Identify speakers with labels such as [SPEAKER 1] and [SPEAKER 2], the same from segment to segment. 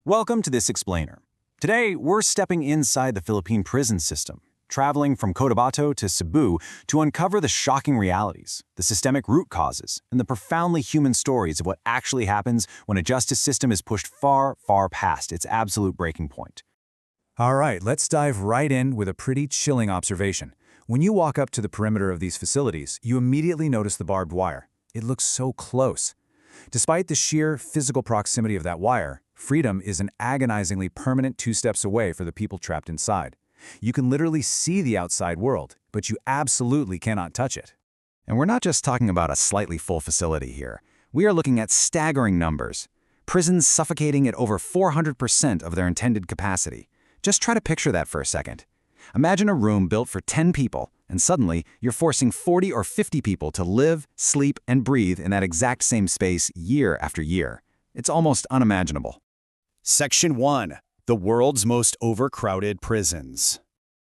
[SPEAKER 1] Welcome to this explainer. Today, we're stepping inside the Philippine prison system, traveling from Cotabato to Cebu to uncover the shocking realities, the systemic root causes, and the profoundly human stories of what actually happens when a justice system is pushed far, far past its absolute breaking point.
[SPEAKER 2] All right, let's dive right in with a pretty chilling observation. When you walk up to the perimeter of these facilities, you immediately notice the barbed wire. It looks so close. Despite the sheer physical proximity of that wire, freedom is an agonizingly permanent 2 steps away for the people trapped inside. You can literally see the outside world, but you absolutely cannot touch it.
[SPEAKER 3] And we're not just talking about a slightly full facility here. We are looking at staggering numbers. Prisons suffocating at over 400% of their intended capacity. Just try to picture that for a second. Imagine a room built for 10 people, and suddenly you're forcing 40 or 50 people to live, sleep, and breathe in that exact same space year after year. It's almost unimaginable.
[SPEAKER 4] Section 1. The world's most overcrowded prisons.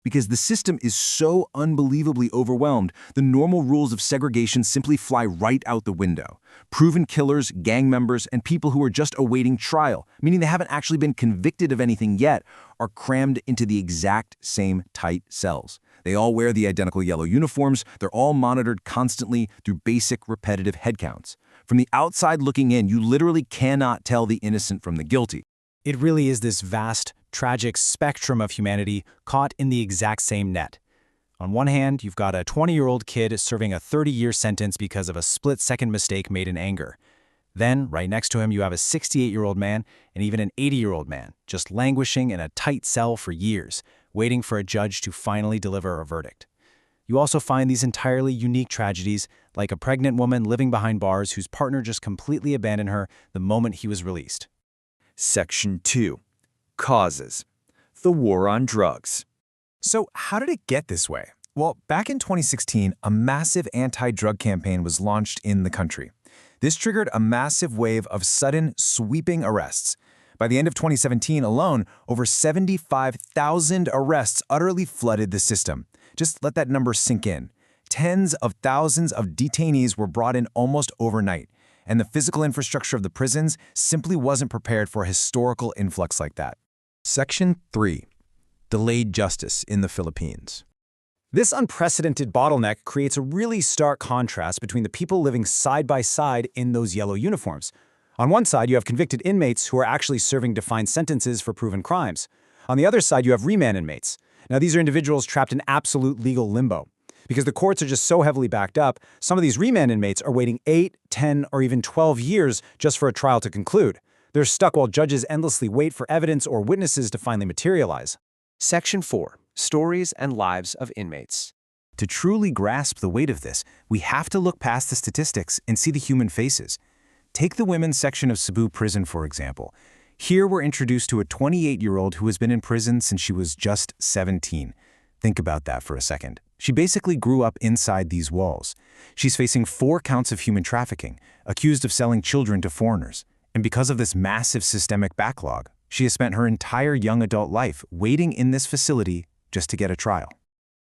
[SPEAKER 5] Because the system is so unbelievably overwhelmed, the normal rules of segregation simply fly right out the window. Proven killers, gang members, and people who are just awaiting trial, meaning they haven't actually been convicted of anything yet, are crammed into the exact same tight cells. They all wear the identical yellow uniforms, they're all monitored constantly through basic repetitive head counts. From the outside looking in, you literally cannot tell the innocent from the guilty.
[SPEAKER 6] It really is this vast, tragic spectrum of humanity caught in the exact same net. On one hand, you've got a 20-year-old kid serving a 30-year sentence because of a split-second mistake made in anger. Then, right next to him, you have a 68-year-old man and even an 80-year-old man, just languishing in a tight cell for years, waiting for a judge to finally deliver a verdict. You also find these entirely unique tragedies, like a pregnant woman living behind bars whose partner just completely abandoned her the moment he was released.
[SPEAKER 3] Section 2. Causes. The war on drugs.
[SPEAKER 2] So how did it get this way? Well, back in 2016, a massive anti-drug campaign was launched in the country. This triggered a massive wave of sudden, sweeping arrests. By the end of 2017 alone, over 75,000 arrests utterly flooded the system. Just let that number sink in. Tens of thousands of detainees were brought in almost overnight, and the physical infrastructure of the prisons simply wasn't prepared for a historical influx like that.
[SPEAKER 5] Section 3. Delayed justice in the Philippines.
[SPEAKER 6] This unprecedented bottleneck creates a really stark contrast between the people living side by side in those yellow uniforms. On one side, you have convicted inmates who are actually serving defined sentences for proven crimes. On the other side, you have remand inmates. Now, these are individuals trapped in absolute legal limbo. Because the courts are just so heavily backed up, some of these remand inmates are waiting 8, 10, or even 12 years just for a trial to conclude. They're stuck while judges endlessly wait for evidence or witnesses to finally materialize.
[SPEAKER 7] Section 4. Stories and Lives of Inmates.
[SPEAKER 2] To truly grasp the weight of this, we have to look past the statistics and see the human faces. Take the women's section of Cebu prison, for example. Here we're introduced to a 28-year-old who has been in prison since she was just 17. Think about that for a second. She basically grew up inside these walls. She's facing 4 counts of human trafficking, accused of selling children to foreigners. And because of this massive systemic backlog, she has spent her entire young adult life waiting in this facility just to get a trial.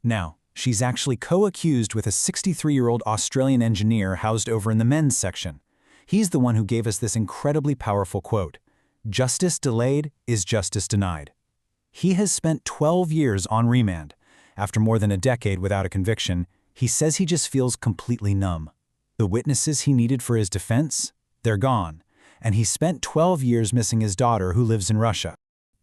[SPEAKER 6] Now, she's actually co-accused with a 63-year-old Australian engineer housed over in the men's section. He's the one who gave us this incredibly powerful quote, "Justice delayed is justice denied." He has spent 12 years on remand. After more than a decade without a conviction, he says he just feels completely numb. The witnesses he needed for his defense? They're gone. And he spent 12 years missing his daughter who lives in Russia.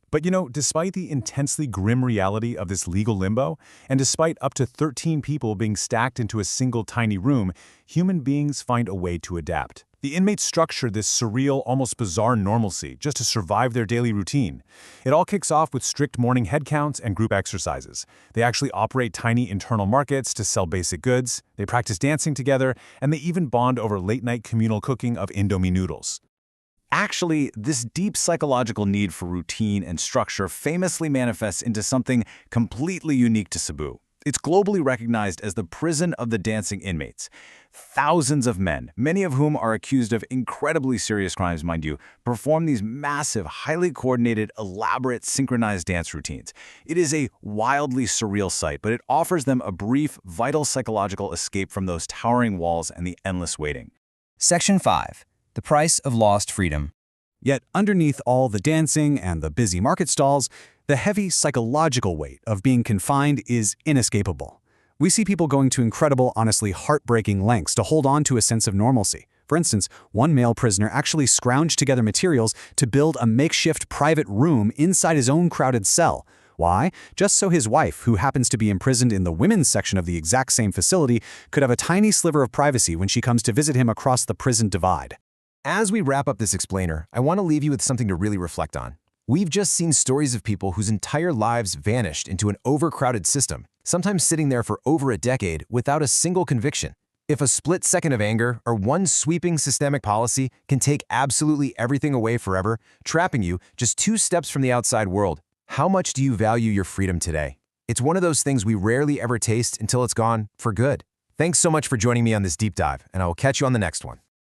[SPEAKER 2] But despite the intensely grim reality of this legal limbo, and despite up to 13 people being stacked into a single tiny room, human beings find a way to adapt. The inmates structure this surreal, almost bizarre normalcy just to survive their daily routine. It all kicks off with strict morning head counts and group exercises. They actually operate tiny internal markets to sell basic goods, they practice dancing together, and they even bond over late-night communal cooking of Indomie noodles.
[SPEAKER 3] Actually, this deep psychological need for routine and structure famously manifests into something completely unique to Cebu. It's globally recognized as the prison of the dancing inmates. Thousands of men, many of whom are accused of incredibly serious crimes, mind you, perform these massive, highly coordinated, elaborate, synchronized dance routines. It is a wildly surreal sight, but it offers them a brief, vital psychological escape from those towering walls and the endless waiting.
[SPEAKER 8] Section 5. The Price of Lost Freedom.
[SPEAKER 1] Yet underneath all the dancing and the busy market stalls, the heavy psychological weight of being confined is inescapable. We see people going to incredible, honestly heartbreaking lengths to hold on to a sense of normalcy. For instance, one male prisoner actually scrounged together materials to build a makeshift private room inside his own crowded cell. Why? Just so his wife, who happens to be imprisoned in the women's section of the exact same facility, could have a tiny sliver of privacy when she comes to visit him across the prison divide.
[SPEAKER 5] As we wrap up this explainer, I want to leave you with something to really reflect on. We've just seen stories of people whose entire lives vanished into an overcrowded system, sometimes sitting there for over a decade without a single conviction. If a split second of anger or one sweeping systemic policy can take absolutely everything away forever, trapping you just 2 steps from the outside world, how much do you value your freedom today? It's one of those things we rarely ever taste until it's gone for good. Thanks so much for joining me on this deep dive, and I will catch you on the next one.